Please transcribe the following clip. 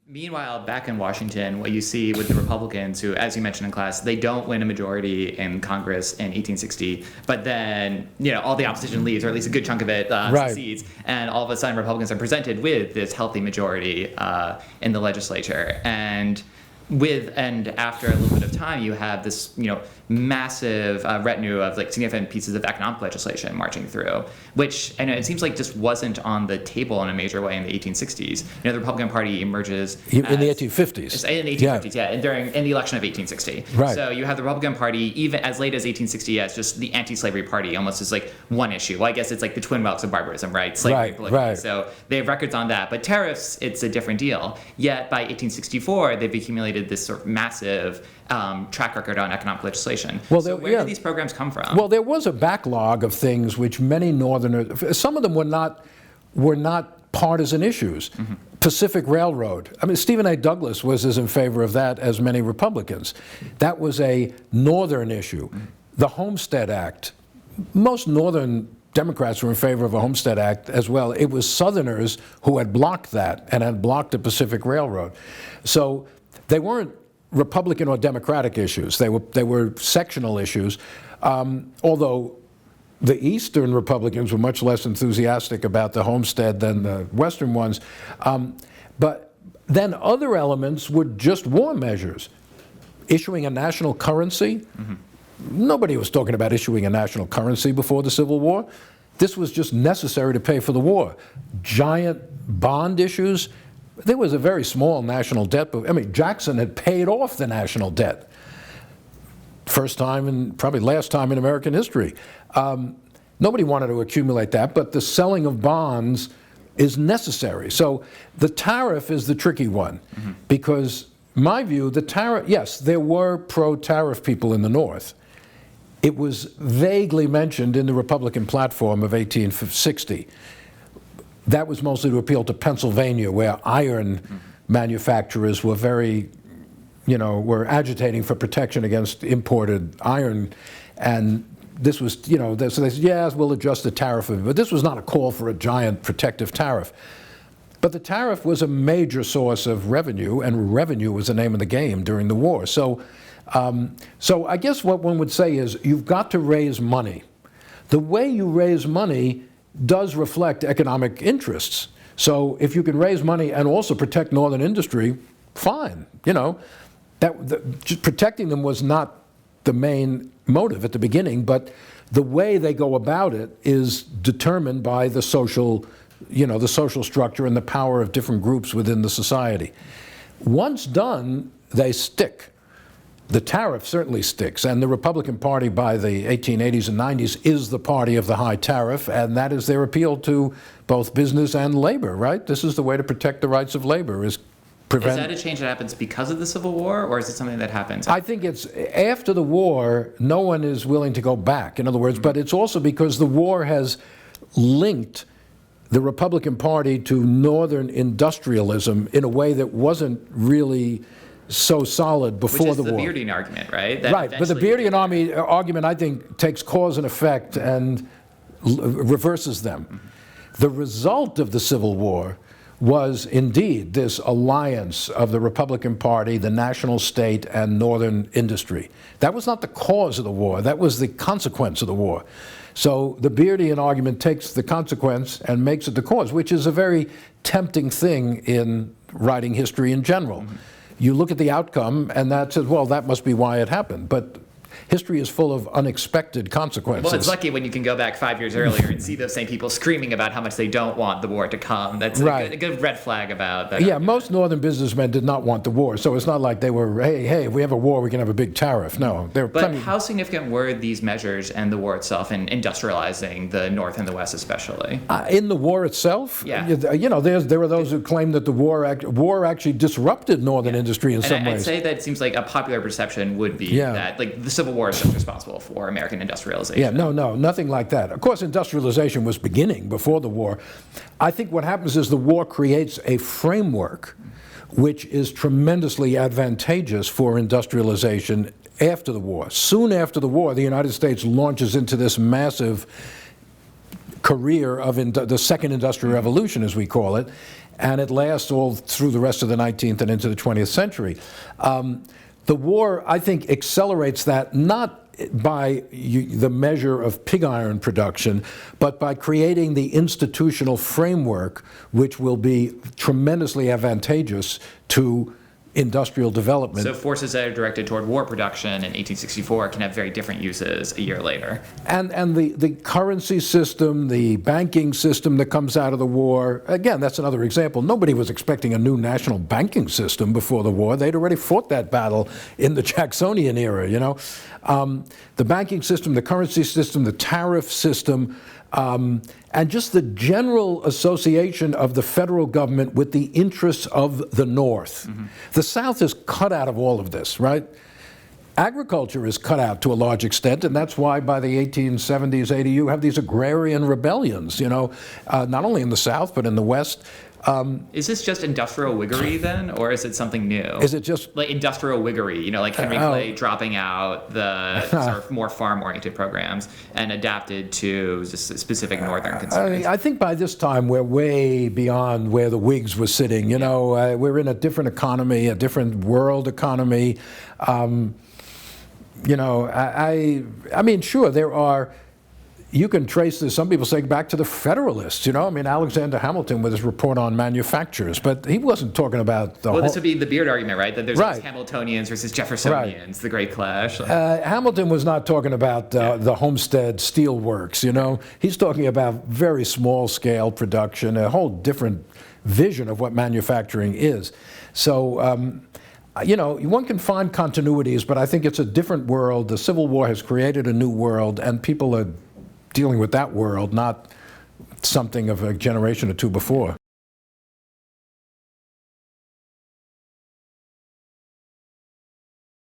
Meanwhile, back in Washington, what you see with the Republicans, who, as you mentioned in class, they don't win a majority in Congress in 1860, but then, all the opposition leaves, or at least a good chunk of it succeeds, and all of a sudden Republicans are presented with this healthy majority in the legislature. And after a little bit of time, you have this, massive retinue of significant pieces of economic legislation marching through, which it seems like just wasn't on the table in a major way in the 1860s. The Republican Party emerges in the 1850s. In the 1850s, yeah, in the election of 1860. Right. So you have the Republican Party even as late as 1860 as just the anti-slavery party, almost as one issue. Well, I guess it's the twin relics of barbarism, right? Slavery, polygamy. Right. So they have records on that. But tariffs, it's a different deal. Yet by 1864, they've accumulated this sort of massive track record on economic legislation. Well, so where did these programs come from? Well, there was a backlog of things which many Northerners, some of them were not partisan issues. Mm-hmm. Pacific Railroad. I mean, Stephen A. Douglas was as in favor of that as many Republicans. That was a Northern issue. Mm-hmm. The Homestead Act. Most Northern Democrats were in favor of a Homestead Act as well. It was Southerners who had blocked that and had blocked the Pacific Railroad. So they weren't Republican or Democratic issues. They were sectional issues, although the Eastern Republicans were much less enthusiastic about the Homestead than the Western ones. But then other elements were just war measures. Issuing a national currency. Mm-hmm. Nobody was talking about issuing a national currency before the Civil War. This was just necessary to pay for the war. Giant bond issues. There was a very small national debt. Jackson had paid off the national debt. First time and probably last time in American history. Nobody wanted to accumulate that, but the selling of bonds is necessary. So the tariff is the tricky one, mm-hmm. because my view, the tariff, yes, there were pro-tariff people in the North. It was vaguely mentioned in the Republican platform of 1860. That was mostly to appeal to Pennsylvania, where iron manufacturers were were agitating for protection against imported iron. And this was, so they said, yes, we'll adjust the tariff. But this was not a call for a giant protective tariff. But the tariff was a major source of revenue, and revenue was the name of the game during the war. So I guess what one would say is you've got to raise money. The way you raise money does reflect economic interests. So if you can raise money and also protect Northern industry, fine. Just protecting them was not the main motive at the beginning, but the way they go about it is determined by the social structure and the power of different groups within the society. Once done, they stick. The tariff certainly sticks, and the Republican Party by the 1880s and 90s is the party of the high tariff, and that is their appeal to both business and labor, right? This is the way to protect the rights of labor, is prevent... Is that a change that happens because of the Civil War, or is it something that happens? I think it's after the war, no one is willing to go back, in other words, but it's also because the war has linked the Republican Party to Northern industrialism in a way that wasn't really so solid before the war. Which is the Beardian argument, right? Right, but the Beardian argument, I think, takes cause and effect and reverses them. Mm-hmm. The result of the Civil War was indeed this alliance of the Republican Party, the national state, and Northern industry. That was not the cause of the war. That was the consequence of the war. So the Beardian argument takes the consequence and makes it the cause, which is a very tempting thing in writing history in general. Mm-hmm. You look at the outcome, and that says, well, that must be why it happened. But history is full of unexpected consequences. Well, it's lucky when you can go back 5 years earlier and see those same people screaming about how much they don't want the war to come. That's right. a good red flag about that. Yeah, most Northern businessmen did not want the war, so it's not like they were, hey, if we have a war, we can have a big tariff. No. But how significant were these measures and the war itself in industrializing the North and the West especially? In the war itself? Yeah. There are those who claim that the war actually disrupted Northern industry in some ways. I'd say that it seems like a popular perception would be that the Civil War is just responsible for American industrialization. Yeah, no, nothing like that. Of course, industrialization was beginning before the war. I think what happens is the war creates a framework which is tremendously advantageous for industrialization after the war. Soon after the war, the United States launches into this massive career of the second industrial revolution, as we call it, and it lasts all through the rest of the 19th and into the 20th century. The war, I think, accelerates that, not by the measure of pig iron production, but by creating the institutional framework which will be tremendously advantageous to industrial development. So forces that are directed toward war production in 1864 can have very different uses a year later. And the currency system, the banking system that comes out of the war, again, that's another example. Nobody was expecting a new national banking system before the war. They'd already fought that battle in the Jacksonian era, you know. The banking system, the currency system, the tariff system, and just the general association of the federal government with the interests of the North. Mm-hmm. The South is cut out of all of this, right? Agriculture is cut out to a large extent, and that's why by the 1870s, 80s, you have these agrarian rebellions, you know, not only in the South, but in the West. Is this just industrial Whiggery then, or is it something new? Is it just like industrial Whiggery? You know, like Henry Clay dropping out the sort of more farm-oriented programs and adapted to just specific northern concerns. I think by this time we're way beyond where the Whigs were sitting. You know, we're in a different economy, a different world economy. You know, I mean, sure, there are. You can trace this, some people say, back to the Federalists, you know? I mean, Alexander Hamilton with his report on manufactures, but he wasn't talking about the Well, this would be the Beard argument, right? That there's Right. Hamiltonians versus Jeffersonians, the great clash. Hamilton was not talking about the Homestead Steel Works, you know? He's talking about very small-scale production, a whole different vision of what manufacturing is. So, you know, one can find continuities, but I think it's a different world. The Civil War has created a new world, and people are dealing with that world, not something of a generation or two before.